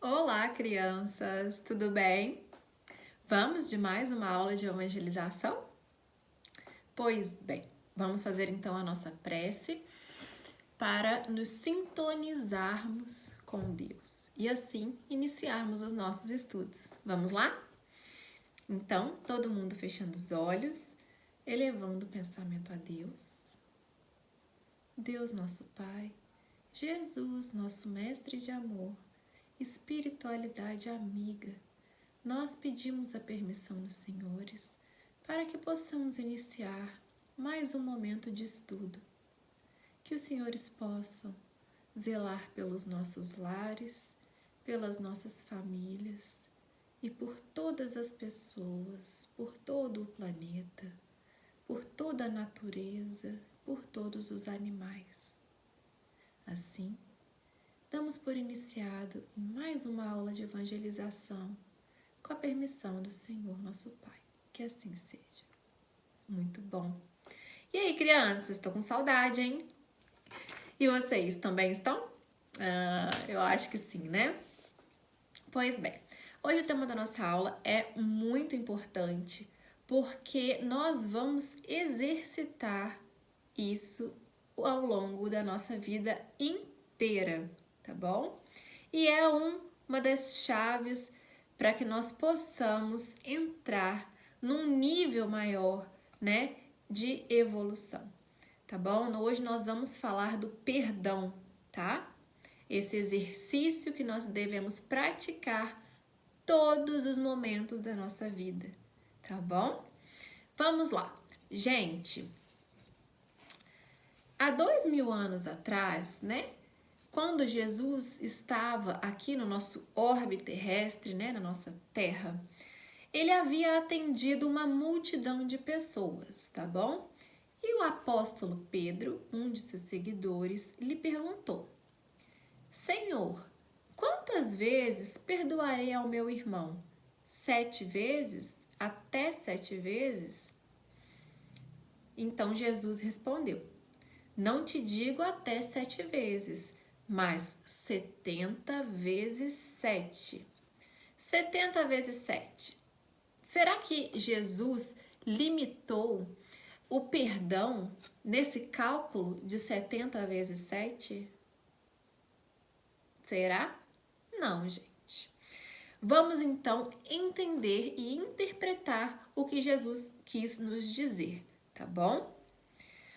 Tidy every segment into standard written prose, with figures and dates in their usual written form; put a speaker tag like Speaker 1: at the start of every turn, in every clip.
Speaker 1: Olá, crianças! Tudo bem? Vamos de mais uma aula de evangelização? Pois bem, vamos fazer então a nossa prece para nos sintonizarmos com Deus e assim iniciarmos os nossos estudos. Vamos lá? Então, todo mundo fechando os olhos, elevando o pensamento a Deus. Deus, nosso Pai, Jesus, nosso Mestre de amor, espiritualidade amiga, nós pedimos a permissão dos senhores para que possamos iniciar mais um momento de estudo. Que os senhores possam zelar pelos nossos lares, pelas nossas famílias e por todas as pessoas, por todo o planeta, por toda a natureza, por todos os animais. Assim, damos por iniciado em mais uma aula de evangelização, com a permissão do Senhor nosso Pai. Que assim seja. Muito bom. E aí, crianças, estou com saudade, hein? E vocês também estão? Eu acho que sim, né? Pois bem, hoje o tema da nossa aula é muito importante porque nós vamos exercitar isso ao longo da nossa vida inteira, tá bom? E é uma das chaves para que nós possamos entrar num nível maior, né, de evolução, tá bom? Hoje nós vamos falar do perdão, tá? Esse exercício que nós devemos praticar todos os momentos da nossa vida, tá bom? Vamos lá. Gente, há 2000 anos atrás, né, quando Jesus estava aqui no nosso orbe terrestre, né, na nossa Terra, ele havia atendido uma multidão de pessoas, tá bom? E o apóstolo Pedro, um de seus seguidores, lhe perguntou: Senhor, quantas vezes perdoarei ao meu irmão? 7 vezes? Até 7 vezes? Então Jesus respondeu: Não te digo até 7 vezes, mas 70 vezes 7. 70 vezes 7. Será que Jesus limitou o perdão nesse cálculo de 70 vezes 7? Será? Não, gente. Vamos então entender e interpretar o que Jesus quis nos dizer, tá bom?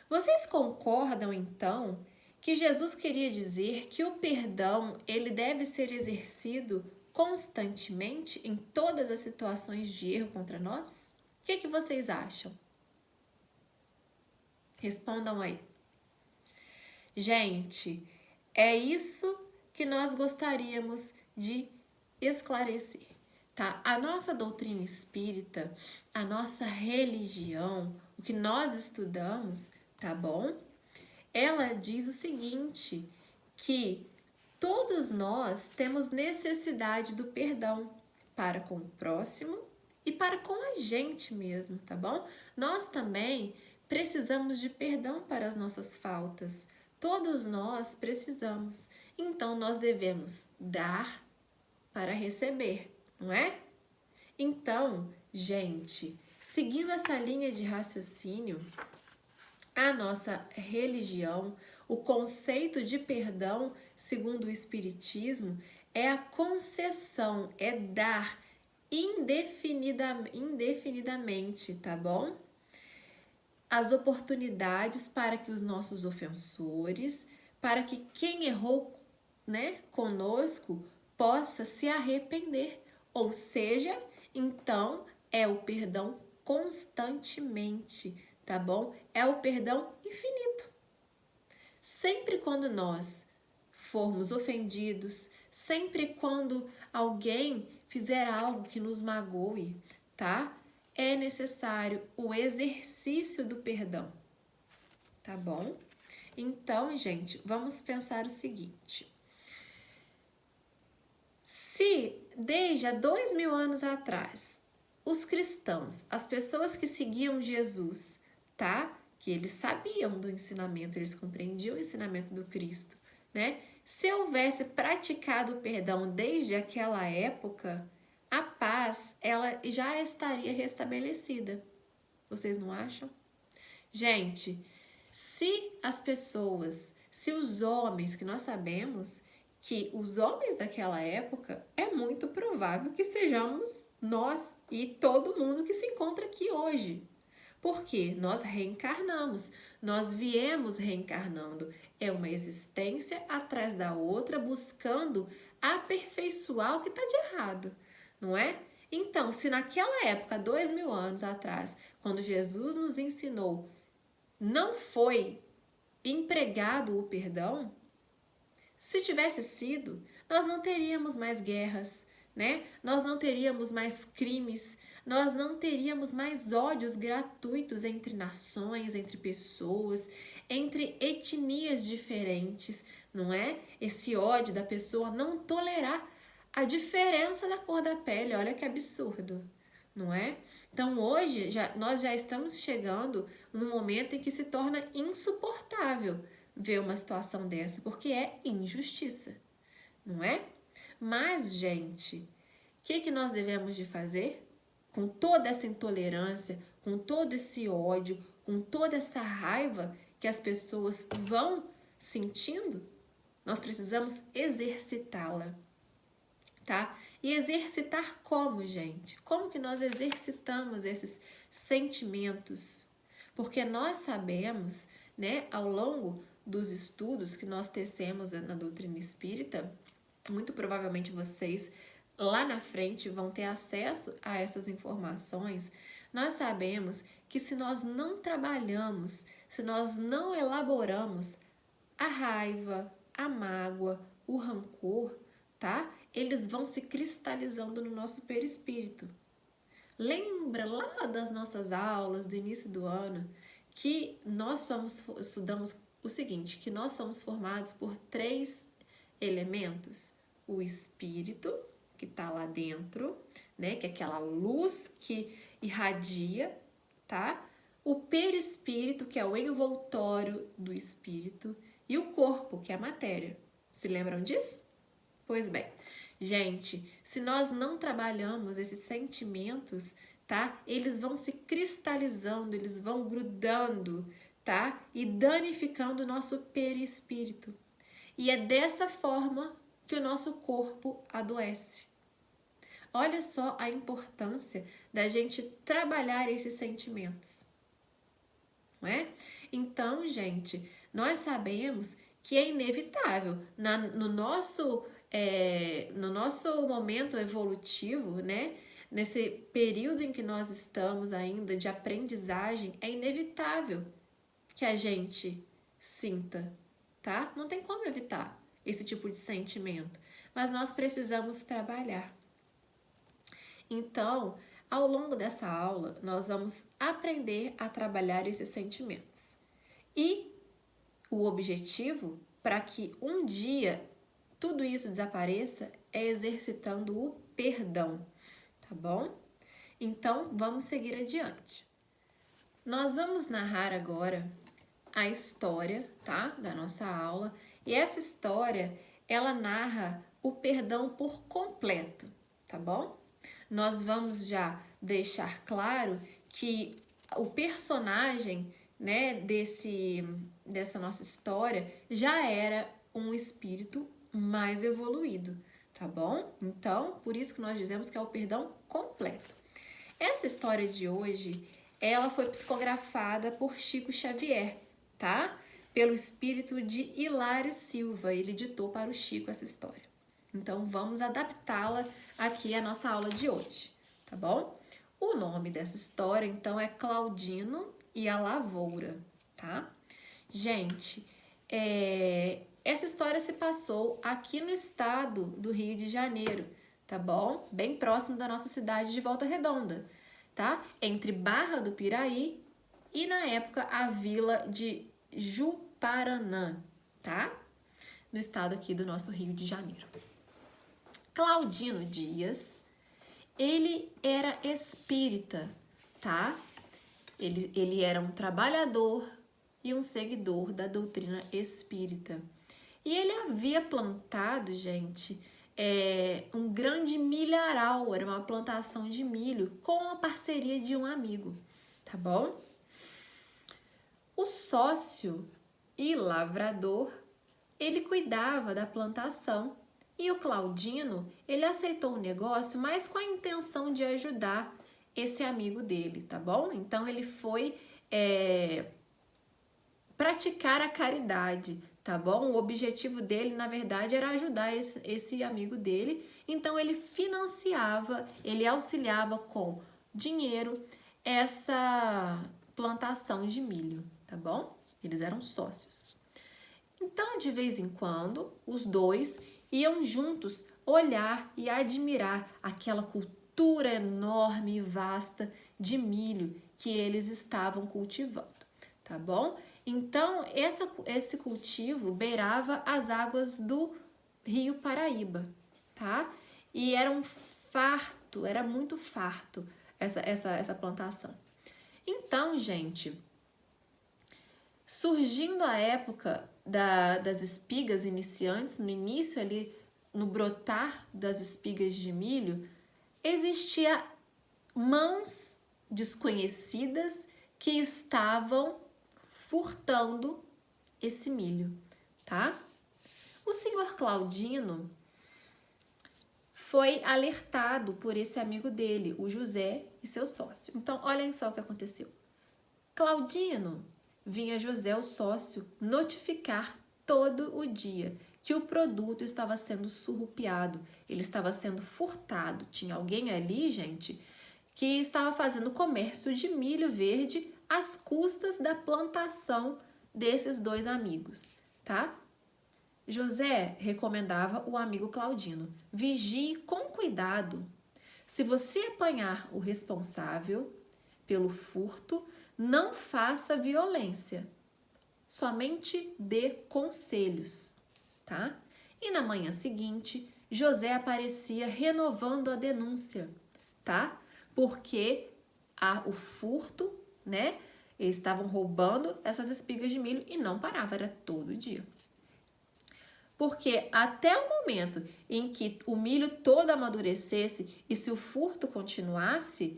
Speaker 1: Vocês concordam então que Jesus queria dizer que o perdão ele deve ser exercido constantemente em todas as situações de erro contra nós? O que vocês acham? Respondam aí. Gente, é isso que nós gostaríamos de esclarecer, tá? A nossa doutrina espírita, a nossa religião, o que nós estudamos, tá bom? Ela diz o seguinte, que todos nós temos necessidade do perdão para com o próximo e para com a gente mesmo, tá bom? Nós também precisamos de perdão para as nossas faltas. Todos nós precisamos. Então, nós devemos dar para receber, não é? Então, gente, seguindo essa linha de raciocínio, a nossa religião, o conceito de perdão, segundo o Espiritismo, é a concessão, é dar indefinidamente, tá bom? As oportunidades para que os nossos ofensores, para que quem errou, né, conosco, possa se arrepender. Ou seja, então é o perdão constantemente, tá bom? É o perdão infinito. Sempre quando nós formos ofendidos, sempre quando alguém fizer algo que nos magoe, tá? É necessário o exercício do perdão, tá bom? Então, gente, vamos pensar o seguinte. Se desde há 2000 anos atrás, os cristãos, as pessoas que seguiam Jesus, tá? Que eles sabiam do ensinamento, eles compreendiam o ensinamento do Cristo, né? se houvesse praticado o perdão desde aquela época, a paz ela já estaria restabelecida. Vocês não acham? Gente, se as pessoas, se os homens, que nós sabemos que os homens daquela época, é muito provável que sejamos nós e todo mundo que se encontra aqui hoje. Porque nós reencarnamos, nós viemos reencarnando. É uma existência atrás da outra, buscando aperfeiçoar o que está de errado, não é? Então, se naquela época, 2000 anos atrás, quando Jesus nos ensinou, não foi empregado o perdão, se tivesse sido, nós não teríamos mais guerras, né? Nós não teríamos mais crimes, nós não teríamos mais ódios gratuitos entre nações, entre pessoas, entre etnias diferentes, não é? Esse ódio da pessoa não tolerar a diferença da cor da pele, olha que absurdo, não é? Então hoje nós já estamos chegando no momento em que se torna insuportável ver uma situação dessa, porque é injustiça, não é? Mas, gente, o que nós devemos de fazer? Com toda essa intolerância, com todo esse ódio, com toda essa raiva que as pessoas vão sentindo, nós precisamos exercitá-la, tá? E exercitar como, gente? Como que nós exercitamos esses sentimentos? Porque nós sabemos, né, ao longo dos estudos que nós tecemos na doutrina espírita, muito provavelmente vocês lá na frente vão ter acesso a essas informações. Nós sabemos que se nós não trabalhamos, se nós não elaboramos a raiva, a mágoa, o rancor, tá? Eles vão se cristalizando no nosso perispírito. Lembra lá das nossas aulas do início do ano que nós estudamos o seguinte, que nós somos formados por 3 elementos. O espírito, que está lá dentro, né? Que é aquela luz que irradia, tá? O perispírito, que é o envoltório do espírito, e o corpo, que é a matéria. Se lembram disso? Pois bem, gente, se nós não trabalhamos esses sentimentos, tá? Eles vão se cristalizando, eles vão grudando, tá? E danificando o nosso perispírito. E é dessa forma que o nosso corpo adoece. Olha só a importância da gente trabalhar esses sentimentos, não é? Então, gente, nós sabemos que é inevitável no nosso momento evolutivo, né? Nesse período em que nós estamos ainda de aprendizagem, é inevitável que a gente sinta, tá? Não tem como evitar esse tipo de sentimento, mas nós precisamos trabalhar. Então, ao longo dessa aula, nós vamos aprender a trabalhar esses sentimentos. E o objetivo, para que um dia tudo isso desapareça, é exercitando o perdão, tá bom? Então, vamos seguir adiante. Nós vamos narrar agora a história, tá? Da nossa aula. E essa história, ela narra o perdão por completo, tá bom? Nós vamos já deixar claro que o personagem, né, dessa nossa história já era um espírito mais evoluído, tá bom? Então, por isso que nós dizemos que é o perdão completo. Essa história de hoje, ela foi psicografada por Chico Xavier, tá? Pelo espírito de Hilário Silva, ele ditou para o Chico essa história. Então, vamos adaptá-la aqui à nossa aula de hoje, tá bom? O nome dessa história, então, é Claudino e a Lavoura, tá? Gente, essa história se passou aqui no estado do Rio de Janeiro, tá bom? Bem próximo da nossa cidade de Volta Redonda, tá? Entre Barra do Piraí e, na época, a vila de Juparanã, tá? No estado aqui do nosso Rio de Janeiro. Claudino Dias, ele era espírita, tá? Ele era um trabalhador e um seguidor da doutrina espírita. E ele havia plantado, gente, um grande milharal, era uma plantação de milho com a parceria de um amigo, tá bom? O sócio e lavrador, ele cuidava da plantação e o Claudino, ele aceitou o negócio, mas com a intenção de ajudar esse amigo dele, tá bom? Então ele foi praticar a caridade, tá bom? O objetivo dele, na verdade, era ajudar esse amigo dele. Então ele financiava, ele auxiliava com dinheiro essa plantação de milho, tá bom? Eles eram sócios. Então, de vez em quando, os dois iam juntos olhar e admirar aquela cultura enorme e vasta de milho que eles estavam cultivando, tá bom? Então, esse cultivo beirava as águas do Rio Paraíba, tá? E era um farto, era muito farto essa plantação. Então, gente, surgindo a época das espigas iniciantes, no início ali, no brotar das espigas de milho, existia mãos desconhecidas que estavam furtando esse milho, tá? O senhor Claudino foi alertado por esse amigo dele, o José e seu sócio. Então, olhem só o que aconteceu. Claudino vinha José, o sócio, notificar todo o dia que o produto estava sendo surrupiado, ele estava sendo furtado. Tinha alguém ali, gente, que estava fazendo comércio de milho verde às custas da plantação desses dois amigos, tá? José recomendava o amigo Claudino: vigie com cuidado. Se você apanhar o responsável pelo furto, não faça violência, somente dê conselhos, tá? E na manhã seguinte, José aparecia renovando a denúncia, tá? Porque o furto, né? Eles estavam roubando essas espigas de milho e não parava, era todo dia. Porque até o momento em que o milho todo amadurecesse e se o furto continuasse,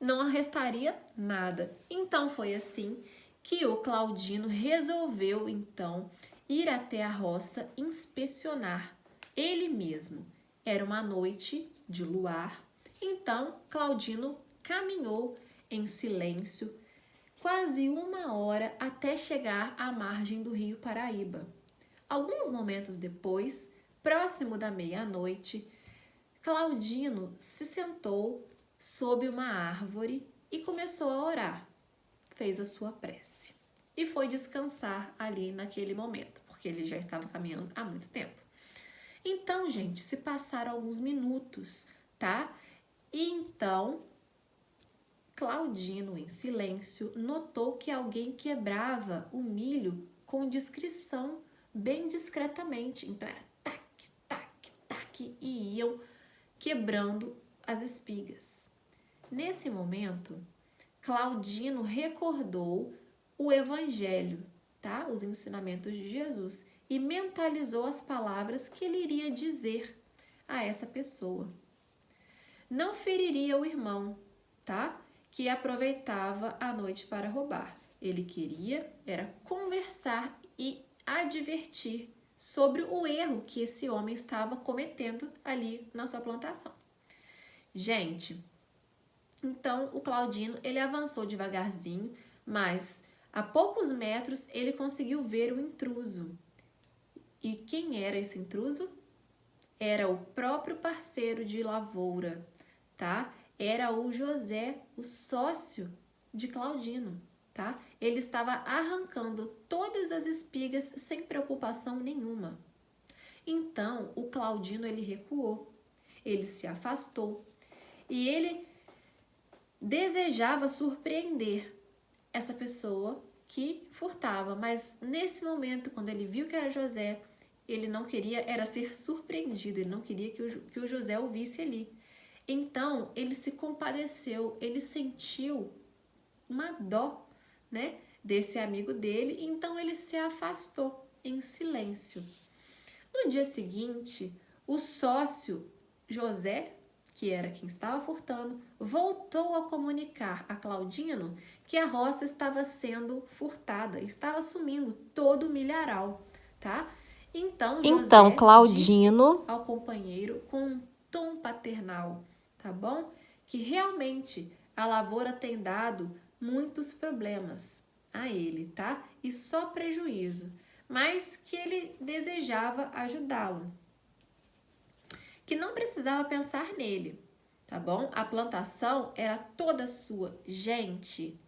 Speaker 1: não restaria nada. Então foi assim que o Claudino resolveu então ir até a roça inspecionar ele mesmo. Era uma noite de luar. Então Claudino caminhou em silêncio quase 1 hora até chegar à margem do rio Paraíba. Alguns momentos depois, próximo da meia-noite, Claudino se sentou sob uma árvore e começou a orar. Fez a sua prece e foi descansar ali naquele momento, porque ele já estava caminhando há muito tempo. Então, gente, se passaram alguns minutos, tá? E então, Claudino, em silêncio, notou que alguém quebrava o milho com discrição, bem discretamente. Então era tac, tac, tac, e iam quebrando as espigas. Nesse momento, Claudino recordou o Evangelho, tá? Os ensinamentos de Jesus, e mentalizou as palavras que ele iria dizer a essa pessoa. Não feriria o irmão, tá? Que aproveitava a noite para roubar. Ele queria era conversar e advertir sobre o erro que esse homem estava cometendo ali na sua plantação. Gente, então o Claudino, ele avançou devagarzinho, mas a poucos metros ele conseguiu ver o intruso. E quem era esse intruso? Era o próprio parceiro de lavoura, tá? Era o José, o sócio de Claudino, tá? Ele estava arrancando todas as espigas sem preocupação nenhuma. Então, o Claudino, ele recuou, ele se afastou e ele desejava surpreender essa pessoa que furtava, mas nesse momento, quando ele viu que era José, ele não queria era ser surpreendido, ele não queria que o José o visse ali. Então, ele se compadeceu, ele sentiu uma dó, né, desse amigo dele, então ele se afastou em silêncio. No dia seguinte, o sócio José, que era quem estava furtando, voltou a comunicar a Claudino que a roça estava sendo furtada, estava sumindo todo o milharal, tá? Então
Speaker 2: Então,
Speaker 1: José disse
Speaker 2: Claudino,
Speaker 1: ao companheiro com um tom paternal, tá bom? Que realmente a lavoura tem dado muitos problemas a ele, tá? E só prejuízo, mas que ele desejava ajudá-lo, que não precisava pensar nele, tá bom? A plantação era toda sua, gente.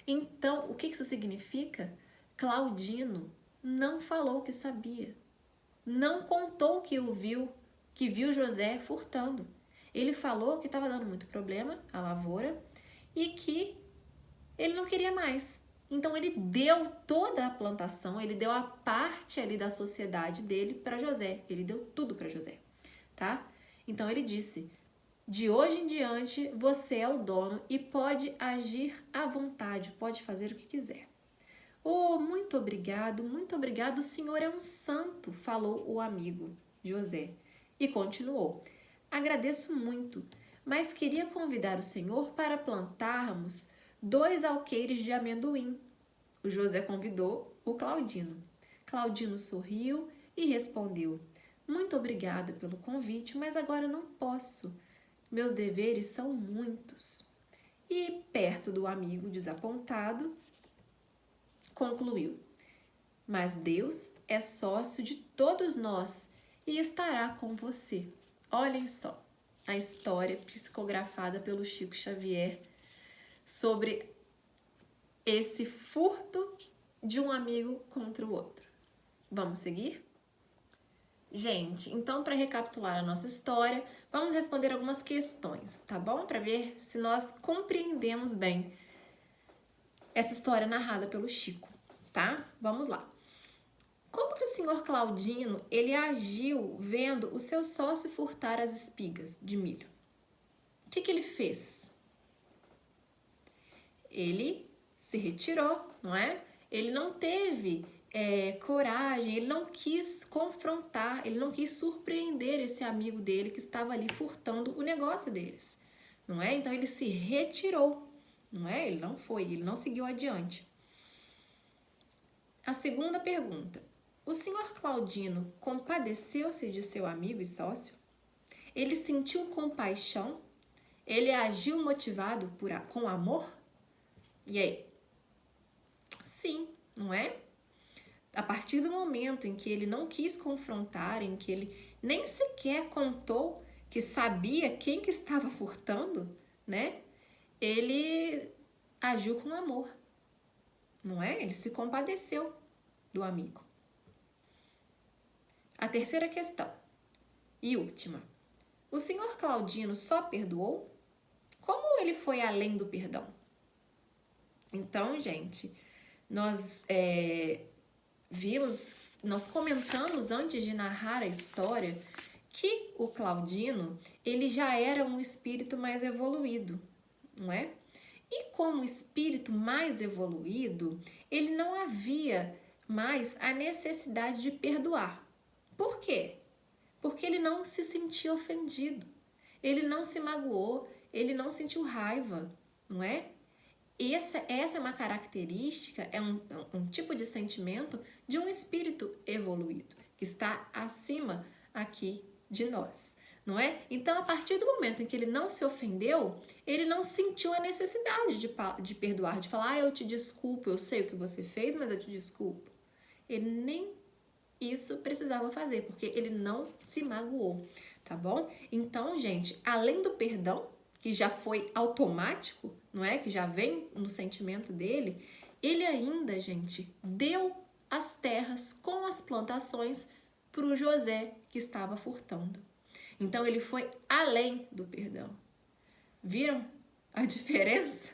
Speaker 1: Então, o que isso significa? Claudino não falou que sabia, não contou que viu José furtando. Ele falou que estava dando muito problema a lavoura e que ele não queria mais. Então ele deu toda a plantação, ele deu a parte ali da sociedade dele para José. Ele deu tudo para José, tá? Então ele disse: de hoje em diante você é o dono e pode agir à vontade, pode fazer o que quiser. Oh, muito obrigado, o senhor é um santo, falou o amigo José. E continuou: agradeço muito, mas queria convidar o senhor para plantarmos 2 alqueires de amendoim. O José convidou o Claudino. Claudino sorriu e respondeu: muito obrigada pelo convite, mas agora não posso. Meus deveres são muitos. E, perto do amigo desapontado, concluiu: mas Deus é sócio de todos nós e estará com você. Olhem só a história psicografada pelo Chico Xavier sobre esse furto de um amigo contra o outro. Vamos seguir? Gente, então para recapitular a nossa história, vamos responder algumas questões, tá bom? Para ver se nós compreendemos bem essa história narrada pelo Chico, tá? Vamos lá. Como que o senhor Claudino, ele agiu vendo o seu sócio furtar as espigas de milho? O que ele fez? Ele se retirou, não é? Ele não teve coragem, ele não quis confrontar, ele não quis surpreender esse amigo dele que estava ali furtando o negócio deles, não é? Então ele se retirou, não é? Ele não foi, ele não seguiu adiante. A segunda pergunta: o senhor Claudino compadeceu-se de seu amigo e sócio? Ele sentiu compaixão? Ele agiu motivado com amor? E aí? Sim, não é? A partir do momento em que ele não quis confrontar, em que ele nem sequer contou que sabia quem que estava furtando, né? Ele agiu com amor, não é? Ele se compadeceu do amigo. A terceira questão e última: o senhor Claudino só perdoou? Como ele foi além do perdão? Então, gente, nós nós comentamos antes de narrar a história que o Claudino, ele já era um espírito mais evoluído, não é? E como espírito mais evoluído, ele não havia mais a necessidade de perdoar. Por quê? Porque ele não se sentia ofendido, ele não se magoou, ele não sentiu raiva, não é? Essa é uma característica, é um tipo de sentimento de um espírito evoluído, que está acima aqui de nós, não é? Então, a partir do momento em que ele não se ofendeu, ele não sentiu a necessidade de perdoar, de falar: eu te desculpo, eu sei o que você fez, mas eu te desculpo. Ele nem isso precisava fazer, porque ele não se magoou, tá bom? Então, gente, além do perdão, que já foi automático, não é? Que já vem no sentimento dele, ele ainda, gente, deu as terras com as plantações para o José que estava furtando. Então, ele foi além do perdão. Viram a diferença?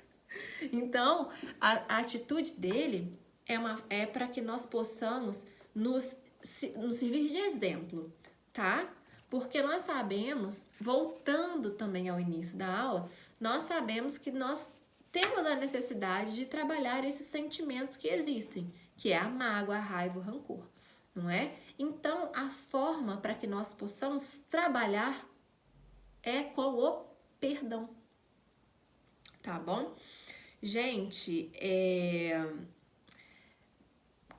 Speaker 1: Então, a atitude dele é para que nós possamos nos servir de exemplo, tá? Porque nós sabemos, voltando também ao início da aula, nós sabemos que nós temos a necessidade de trabalhar esses sentimentos que existem, que é a mágoa, a raiva, o rancor. não é? Então, a forma para que nós possamos trabalhar é com o perdão, tá bom? Gente,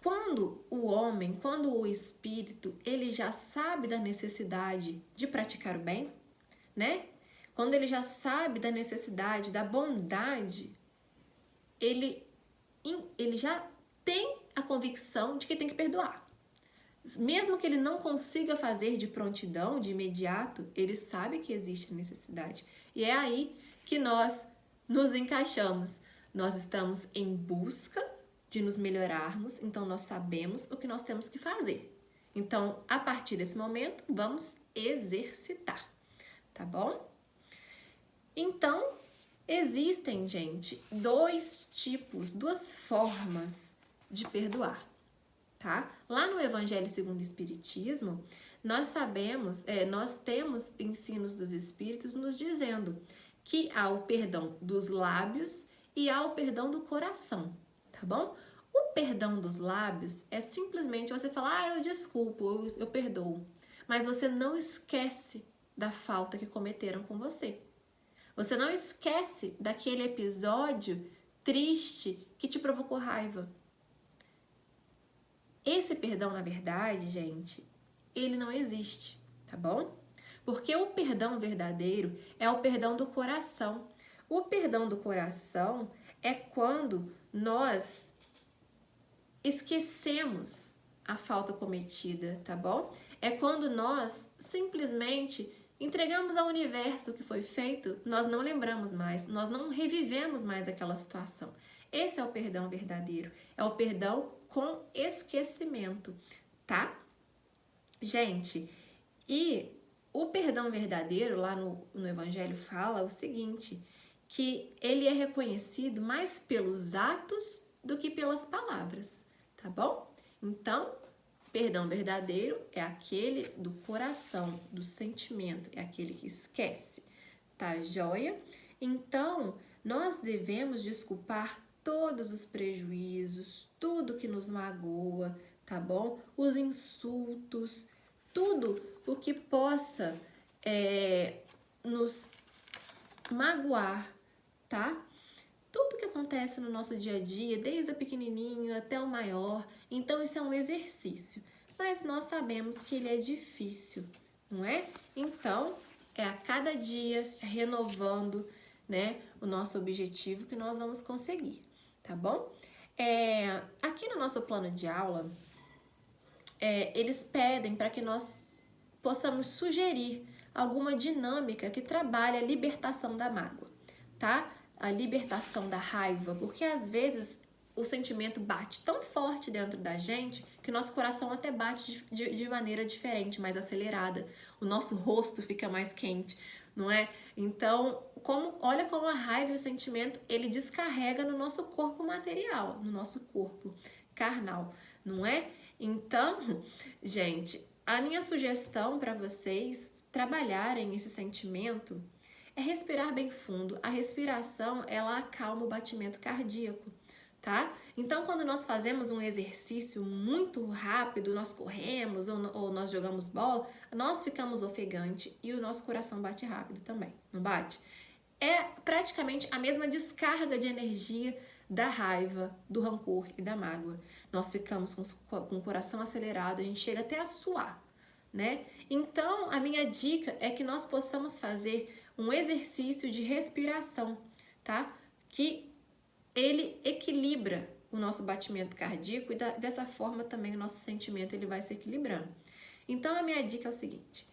Speaker 1: quando o espírito, ele já sabe da necessidade de praticar o bem, né? Quando ele já sabe da necessidade, da bondade, ele já tem a convicção de que tem que perdoar. Mesmo que ele não consiga fazer de prontidão, de imediato, ele sabe que existe a necessidade. E é aí que nós nos encaixamos. Nós estamos em busca de nos melhorarmos, então nós sabemos o que nós temos que fazer. Então, a partir desse momento, vamos exercitar, tá bom? Então, existem, gente, duas formas de perdoar, tá? Lá no Evangelho segundo o Espiritismo, nós temos ensinos dos Espíritos nos dizendo que há o perdão dos lábios e há o perdão do coração, tá bom? O perdão dos lábios é simplesmente você falar, eu desculpo, eu perdoo, mas você não esquece da falta que cometeram com você. Você não esquece daquele episódio triste que te provocou raiva. Esse perdão, na verdade, gente, ele não existe, tá bom? Porque o perdão verdadeiro é o perdão do coração. O perdão do coração é quando nós esquecemos a falta cometida, tá bom? É quando nós simplesmente entregamos ao universo o que foi feito, nós não lembramos mais, nós não revivemos mais aquela situação. Esse é o perdão verdadeiro, é o perdão com esquecimento, tá? Gente, e o perdão verdadeiro, lá no Evangelho, fala o seguinte, que ele é reconhecido mais pelos atos do que pelas palavras, tá bom? Então, perdão verdadeiro é aquele do coração, do sentimento, é aquele que esquece, tá joia? Então, nós devemos desculpar todos os prejuízos, tudo que nos magoa, tá bom? Os insultos, tudo o que possa nos magoar, tá? Tudo que acontece no nosso dia a dia, desde o pequenininho até o maior, então isso é um exercício, mas nós sabemos que ele é difícil, não é? Então, é a cada dia, renovando, né, o nosso objetivo que nós vamos conseguir, tá bom? Aqui no nosso plano de aula, eles pedem para que nós possamos sugerir alguma dinâmica que trabalhe a libertação da mágoa, tá? A libertação da raiva, porque às vezes o sentimento bate tão forte dentro da gente que o nosso coração até bate de maneira diferente, mais acelerada. O nosso rosto fica mais quente, não é? Então, olha como a raiva e o sentimento, ele descarrega no nosso corpo material, no nosso corpo carnal, não é? Então, gente, a minha sugestão para vocês trabalharem esse sentimento é respirar bem fundo. A respiração, ela acalma o batimento cardíaco, tá? Então, quando nós fazemos um exercício muito rápido, nós corremos ou nós jogamos bola, nós ficamos ofegante e o nosso coração bate rápido também, não bate? É praticamente a mesma descarga de energia da raiva, do rancor e da mágoa. Nós ficamos com o coração acelerado, a gente chega até a suar, né? Então, a minha dica é que nós possamos fazer um exercício de respiração, tá? Que ele equilibra o nosso batimento cardíaco e dessa forma também o nosso sentimento ele vai se equilibrando. Então, a minha dica é o seguinte: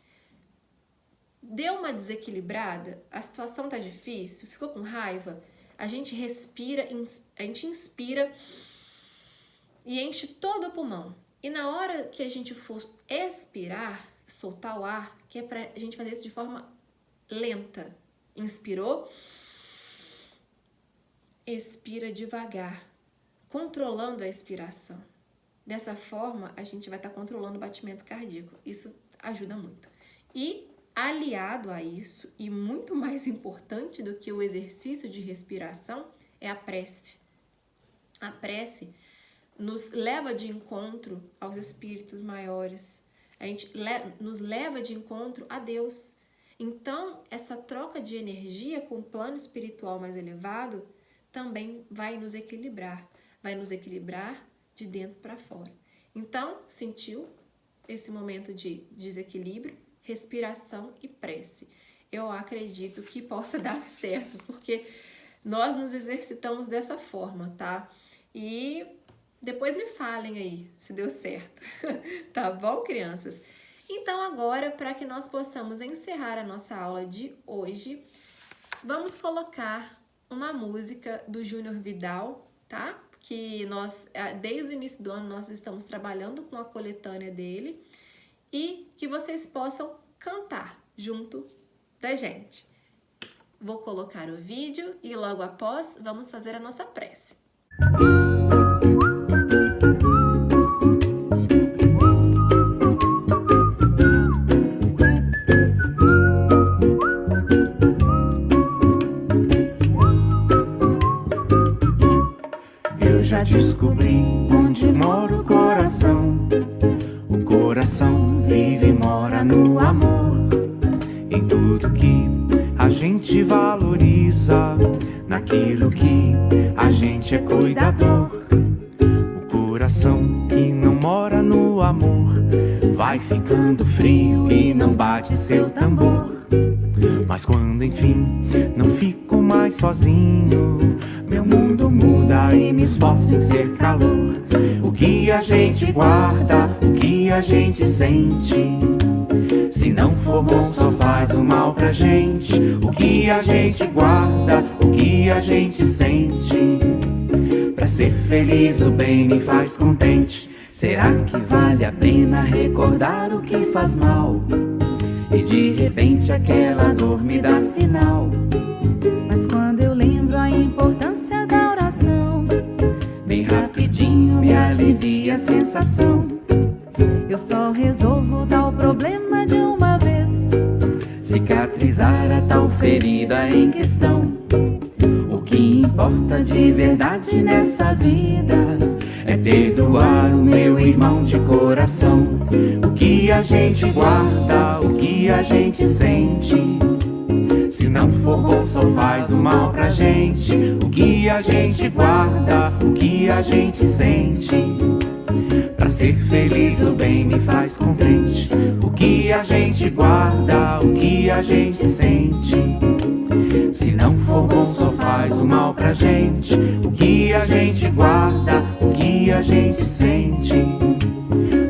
Speaker 1: deu uma desequilibrada, a situação tá difícil, ficou com raiva, a gente respira, a gente inspira e enche todo o pulmão. E na hora que a gente for expirar, soltar o ar, que é pra gente fazer isso de forma lenta. Inspirou, expira devagar, controlando a expiração. Dessa forma, a gente vai estar controlando o batimento cardíaco. Isso ajuda muito. E aliado a isso, e muito mais importante do que o exercício de respiração, é a prece. A prece nos leva de encontro aos espíritos maiores, nos leva de encontro a Deus. Então, essa troca de energia com o plano espiritual mais elevado também vai nos equilibrar de dentro para fora. Então, sentiu esse momento de desequilíbrio, respiração e prece. Eu acredito que possa dar certo, porque nós nos exercitamos dessa forma, tá? E depois me falem aí se deu certo, tá bom, crianças? Então agora, para que nós possamos encerrar a nossa aula de hoje, vamos colocar uma música do Júnior Vidal, tá? Que nós, desde o início do ano, nós estamos trabalhando com a coletânea dele e que vocês possam cantar junto da gente. Vou colocar o vídeo e logo após vamos fazer a nossa prece.
Speaker 2: Eu já descobri onde mora o coração. O coração vive e mora no amor. Em tudo que a gente valoriza, naquilo que a gente é cuidador. O coração que não mora no amor vai ficando frio e não bate seu tambor. Mas quando enfim não fico mais sozinho, meu mundo muda e me esforço em ser calor. O que a gente guarda, o que a gente sente, se não for bom só faz o mal pra gente. O que a gente guarda, o que a gente sente, pra ser feliz o bem me faz contente. Será que vale a pena recordar o que faz mal? E de repente aquela dor me dá sinal.
Speaker 3: Mas quando eu lembro a importância da oração,
Speaker 2: bem rapidinho me alivia a sensação.
Speaker 3: eu só resolvo tal problema de uma vez,
Speaker 2: Cicatrizar a tal ferida em questão. O que importa de verdade nessa vida é perdoar o meu irmão de coração. O que a gente guarda, o que a gente sente, se não for bom só faz o mal pra gente. O que a gente guarda, o que a gente sente, pra ser feliz o bem me faz contente. O que a gente guarda, o que a gente sente, se não for bom só faz o mal pra gente. O que a gente guarda, o que a gente sente,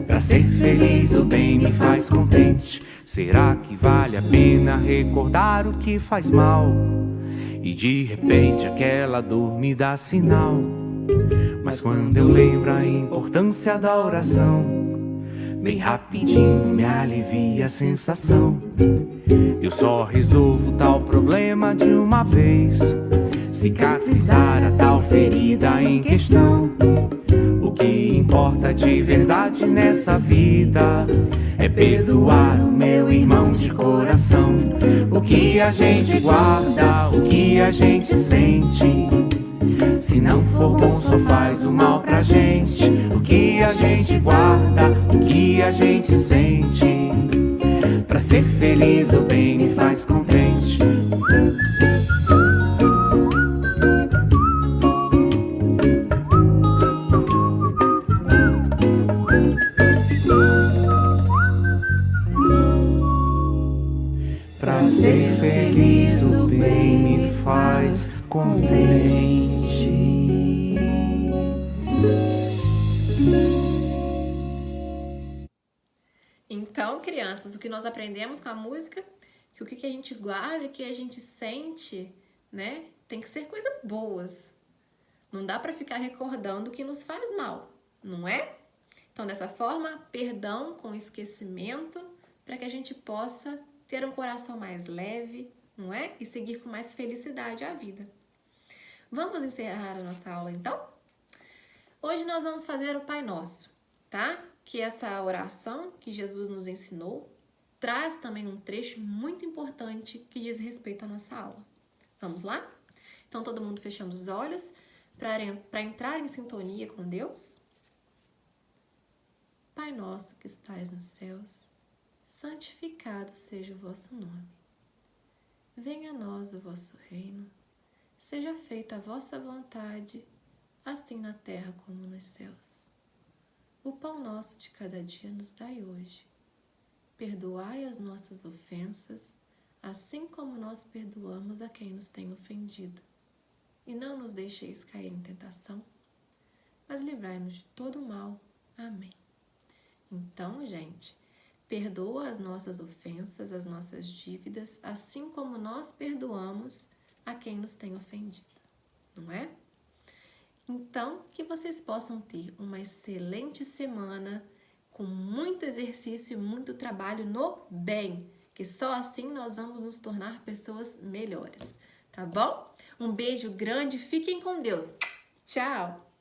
Speaker 2: pra ser feliz o bem me faz contente. Será que vale a pena recordar o que faz mal? E de repente aquela dor me dá sinal. Mas quando eu lembro a importância da oração, bem rapidinho me alivia a sensação. Eu só resolvo tal problema de uma vez, cicatrizar a tal ferida em questão. O que importa de verdade nessa vida é perdoar o meu irmão de coração. O que a gente guarda, o que a gente sente, se não for bom só faz o mal pra gente. O que a gente guarda, o que a gente sente, pra ser feliz o bem me faz contente. Pra ser feliz o bem me faz contente.
Speaker 1: Então, crianças, o que nós aprendemos com a música, que o que a gente guarda, o que a gente sente, né, tem que ser coisas boas. Não dá para ficar recordando o que nos faz mal, não é? Então, dessa forma, perdão com esquecimento, para que a gente possa ter um coração mais leve, não é? E seguir com mais felicidade a vida. Vamos encerrar a nossa aula, então? Hoje nós vamos fazer o Pai Nosso, tá? Que essa oração que Jesus nos ensinou traz também um trecho muito importante que diz respeito à nossa aula. Vamos lá? Então, todo mundo fechando os olhos para entrar em sintonia com Deus. Pai nosso que estais nos céus, santificado seja o vosso nome. Venha a nós o vosso reino, seja feita a vossa vontade, assim na terra como nos céus. O pão nosso de cada dia nos dai hoje. Perdoai as nossas ofensas, assim como nós perdoamos a quem nos tem ofendido. E não nos deixeis cair em tentação, mas livrai-nos de todo o mal. Amém. Então, gente, perdoa as nossas ofensas, as nossas dívidas, assim como nós perdoamos a quem nos tem ofendido, não é? Então, que vocês possam ter uma excelente semana, com muito exercício e muito trabalho no bem, que só assim nós vamos nos tornar pessoas melhores, tá bom? Um beijo grande, fiquem com Deus. Tchau!